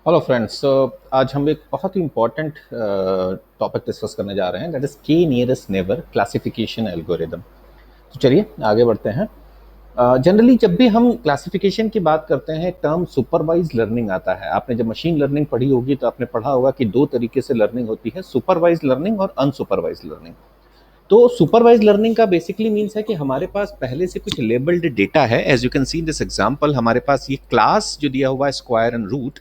Hello friends. आज हम एक बहुत ही इम्पोर्टेंट टॉपिक डिस्कस करने जा रहे हैं, दैट इज के नियरेस्ट नेबर क्लासिफिकेशन एल्गोरिदम। तो चलिए आगे बढ़ते हैं। जनरली जब भी हम क्लासिफिकेशन की बात करते हैं, टर्म सुपरवाइज लर्निंग आता है। आपने जब मशीन लर्निंग पढ़ी होगी तो आपने पढ़ा होगा कि दो तरीके से लर्निंग होती है, सुपरवाइज लर्निंग और अनसुपरवाइज लर्निंग। तो सुपरवाइज लर्निंग का बेसिकली मीन्स है कि हमारे पास पहले से कुछ लेबल्ड डेटा है। As you can see in this example, हमारे पास ये क्लास जो दिया हुआ है स्क्वायर एंड रूट,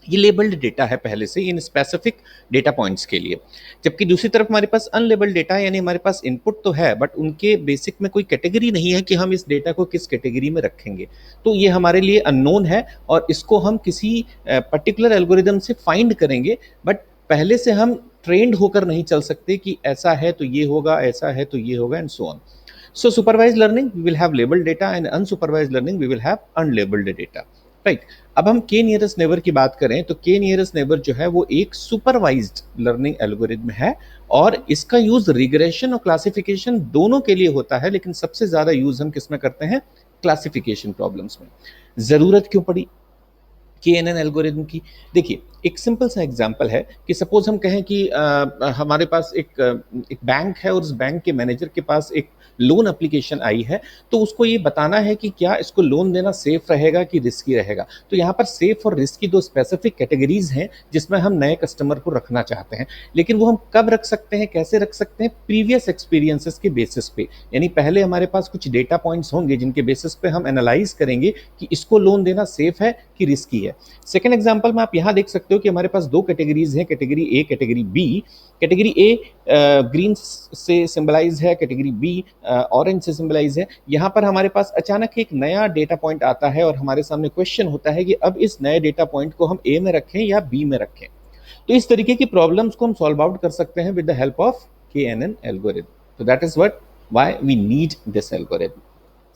ये लेबल्ड डेटा है पहले से इन स्पेसिफिक डेटा पॉइंट्स के लिए। जबकि दूसरी तरफ हमारे पास अनलेबल्ड डेटा है, यानी हमारे पास इनपुट तो है बट उनके बेसिक में कोई कैटेगरी नहीं है कि हम इस डेटा को किस कैटेगरी में रखेंगे। तो ये हमारे लिए अननोन है और इसको हम किसी पर्टिकुलर एल्गोरिदम से फाइंड करेंगे। बट पहले से हम ट्रेंड होकर नहीं चल सकते कि ऐसा है तो ये होगा, ऐसा है तो ये होगा, and so on. So supervised learning, we will have labeled data, and unsupervised learning, we will have unlabeled data. Right. अब हम के नियरेस्ट नेबर की बात करें तो के नियरेस्ट नेबर जो है वो एक सुपरवाइज्ड लर्निंग एल्गोरिथम है और इसका यूज रिग्रेशन और क्लासिफिकेशन दोनों के लिए होता है, लेकिन सबसे ज्यादा यूज हम किस में करते हैं? क्लासिफिकेशन प्रॉब्लम्स में। जरूरत क्यों पड़ी के एन एन एल्गोरिदम की? देखिए, एक सिंपल सा एग्जांपल है कि सपोज हम कहें कि हमारे पास एक बैंक है और उस बैंक के मैनेजर के पास एक लोन एप्लीकेशन आई है। तो उसको ये बताना है कि क्या इसको लोन देना सेफ रहेगा कि रिस्की रहेगा। तो यहाँ पर सेफ और रिस्की दो स्पेसिफिक कैटेगरीज हैं जिसमें हम नए कस्टमर को रखना चाहते हैं। लेकिन वो हम कब रख सकते हैं, कैसे रख सकते हैं? प्रीवियस एक्सपीरियंसेस के बेसिस पे। यानी पहले हमारे पास कुछ डेटा पॉइंट्स होंगे जिनके बेसिस पे हम एनालाइज करेंगे कि इसको लोन देना सेफ है कि रिस्की है। सेकेंड एग्जाम्पल में आप यहां देख सकते हो कि हमारे पास दो कैटेगरीज हैं, category A, category B. Category A green से सिंबलाइज है, कैटेगरी बी ऑरेंज से सिंबलाइज है। यहां पर हमारे पास अचानक एक नया डेटा पॉइंट आता है और हमारे सामने क्वेश्चन होता है कि अब इस नए डेटा पॉइंट को हम ए में रखें या बी में रखें। तो इस तरीके की प्रॉब्लम्स को हम सॉल्व आउट कर सकते हैं with the help of K N N algorithm. तो that is what why we need this algorithm.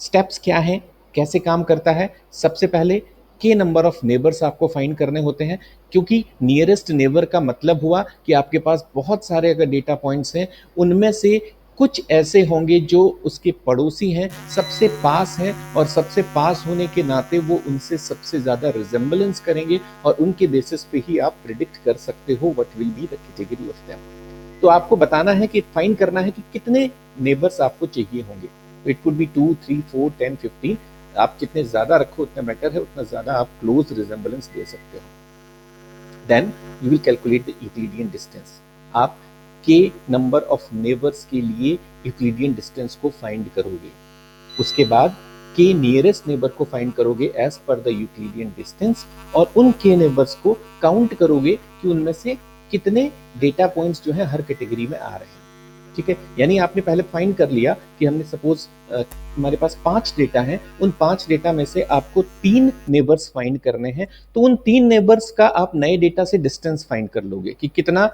Steps क्या हैं, कैसे काम करता है? सबसे पहले के नंबर ऑफ नेबर्स आपको फाइंड करने होते हैं, क्योंकि नियरेस्ट नेबर का मतलब हुआ कि आपके पास बहुत सारे अगर डेटा पॉइंट्स हैं, उनमें से कुछ ऐसे होंगे जो उसके पड़ोसी हैं, सबसे पास हैं, और सबसे पास होने के नाते वो उनसे सबसे ज्यादा रिजेंबलेंस करेंगे और उनके बेसिस पे ही आप प्रिडिक्ट कर सकते हो what will be the category of them. तो आपको बताना है कि फाइंड करना है कि कितने नेबर्स आपको चाहिए होंगे। It could be 2, 3, 4, 10, 15। आप जितने ज्यादा रखो उतना बेटर है, उतना ज्यादा आप क्लोज रिजेंबलेंस दे सकते हो। Then you will calculate the Euclidean distance. आप के नंबर ऑफ नेबर्स के लिए यूक्लिडियन डिस्टेंस को फाइंड करोगे। उसके बाद के नियरेस्ट नेबर को फाइंड करोगे as per the Euclidean distance, और उन के नेबर्स को काउंट करोगे कि उनमें से कितने डेटा पॉइंट्स जो है हर कैटेगरी में आ रहे हैं। ठीक है, यानी आपने पहले फाइंड कर लिया कि हमने सपोज हमारे पास 5 डेटा हैं, उन 5 डेटा में से आपको 3 नेबर्स फाइंड करने हैं। तो उन 3 नेबर्स का आप नए डेटा से डिस्टेंस फाइंड कर लोगे कि कितना,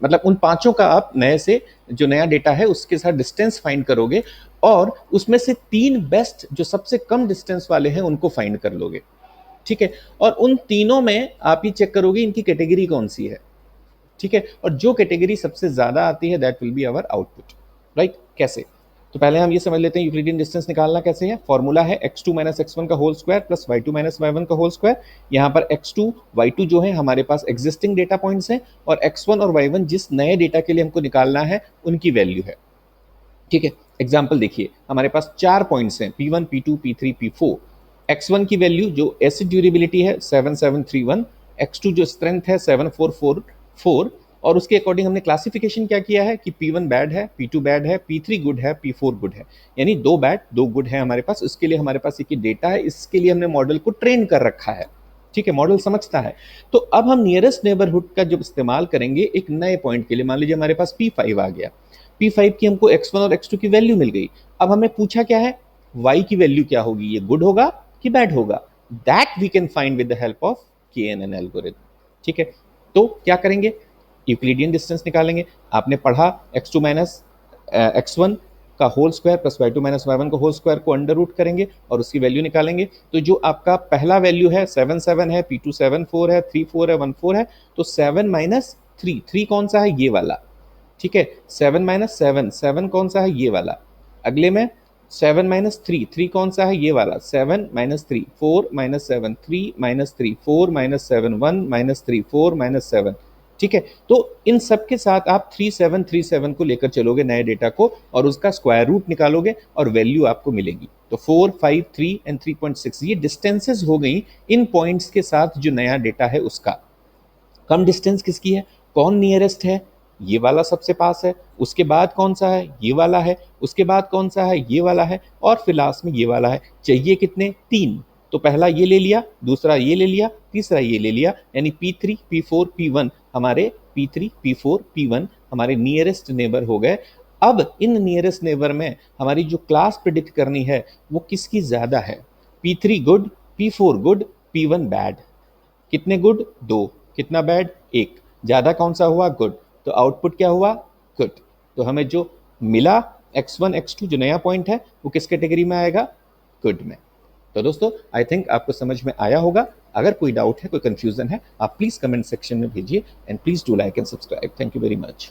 मतलब उन पांचों का आप नए से जो नया डेटा है उसके साथ डिस्टेंस फाइंड करोगे, और उसमें से 3 बेस्ट जो सबसे कम डिस्टेंस वाले हैं उनको फाइंड कर लोगे। ठीक है, और उन तीनों में आप ये चेक करोगे इनकी कैटेगरी कौन सी है। ठीक है, और जो कैटेगरी सबसे ज्यादा आती है that will be our output. Right? कैसे? तो पहले हम ये समझ लेते हैं यूक्लिडियन डिस्टेंस निकालना कैसे है। फॉर्मूला है x2 माइनस x1 का whole square plus y2 minus y1 का होल स्क्वायर। यहाँ पर x2 y2 जो है हमारे पास एग्जिस्टिंग डेटा पॉइंट्स हैं, और x1 और y1 जिस नए डेटा के लिए हमको निकालना है उनकी वैल्यू है। ठीक है, एग्जाम्पल देखिए, हमारे पास 4 पॉइंट्स हैं P1, P2, P3, P4। x1 की वैल्यू जो एसिड ड्यूरेबिलिटी है 7731, x2 जो स्ट्रेंथ है 7444, और उसके अकॉर्डिंग हमने क्लासिफिकेशन क्या किया है कि P1 बैड है, P2 बैड है, P3 गुड है, P4 गुड है। यानी 2 बैड 2 गुड है हमारे पास। इसके लिए हमारे पास एक डेटा है, इसके लिए हमने मॉडल को ट्रेन कर रखा है। ठीक है, मॉडल समझता है। तो अब हम नियरेस्ट नेबरहुड का जब इस्तेमाल करेंगे एक नए पॉइंट के लिए, मान लीजिए हमारे पास P5 आ गया। P5 की हमको x1 और x2 की वैल्यू मिल गई। अब हमें पूछा क्या है, y की वैल्यू क्या होगी, ये गुड होगा कि बैड होगा? That we can find with the help of KNN algorithm. ठीक है, तो क्या करेंगे? यूक्लिडियन डिस्टेंस निकालेंगे। आपने पढ़ा x2 माइनस x1 का whole square plus y2 minus y1 का होल स्क्वायर को अंडर रूट करेंगे और उसकी वैल्यू निकालेंगे। तो जो आपका पहला वैल्यू है 7 है, P2 7 है, 3 4 है, 1 4 है। तो 7 माइनस 3 कौन सा है? ये वाला। ठीक है, 7 माइनस 7 कौन सा है? ये वाला। अगले में 7 माइनस थ्री, थ्री कौन सा है, ये वाला, 7 minus three, 4 minus 7, 3 minus three, 4 minus 7, 1 minus three, 4 minus 7। ठीक है, तो इन सब के साथ आप 3737 को लेकर चलोगे नए डेटा को और उसका स्क्वायर रूट निकालोगे और वैल्यू आपको मिलेगी। तो 4, 5, 3 एंड 3.6 ये डिस्टेंसेस हो गई इन पॉइंट्स के साथ जो नया डेटा है उसका। कम डिस्टेंस किसकी है, कौन नियरेस्ट है, ये वाला सबसे पास है, उसके बाद कौन सा है, ये वाला है, उसके बाद कौन सा है, ये वाला है, और फिर लास्ट में ये वाला है। चाहिए कितने, 3। तो पहला ये ले लिया, दूसरा ये ले लिया, तीसरा ये ले लिया, यानी P3, P4, P1 हमारे P3, P4, P1 हमारे नियरेस्ट नेबर हो गए। अब इन नियरेस्ट नेबर में हमारी जो क्लास प्रिडिक्ट करनी है वो किसकी ज्यादा है, P3 good, P4 good, P1 bad. कितने गुड, 2, कितना बैड, 1, ज्यादा कौन सा हुआ, गुड। तो आउटपुट क्या हुआ, गुड। तो हमें जो मिला x1 x2 जो नया पॉइंट है वो किस कैटेगरी में आएगा, गुड में। तो दोस्तों आई थिंक आपको समझ में आया होगा। अगर कोई डाउट है, कोई कंफ्यूजन है, आप प्लीज कमेंट सेक्शन में भेजिए and please do like and subscribe. Thank you very much.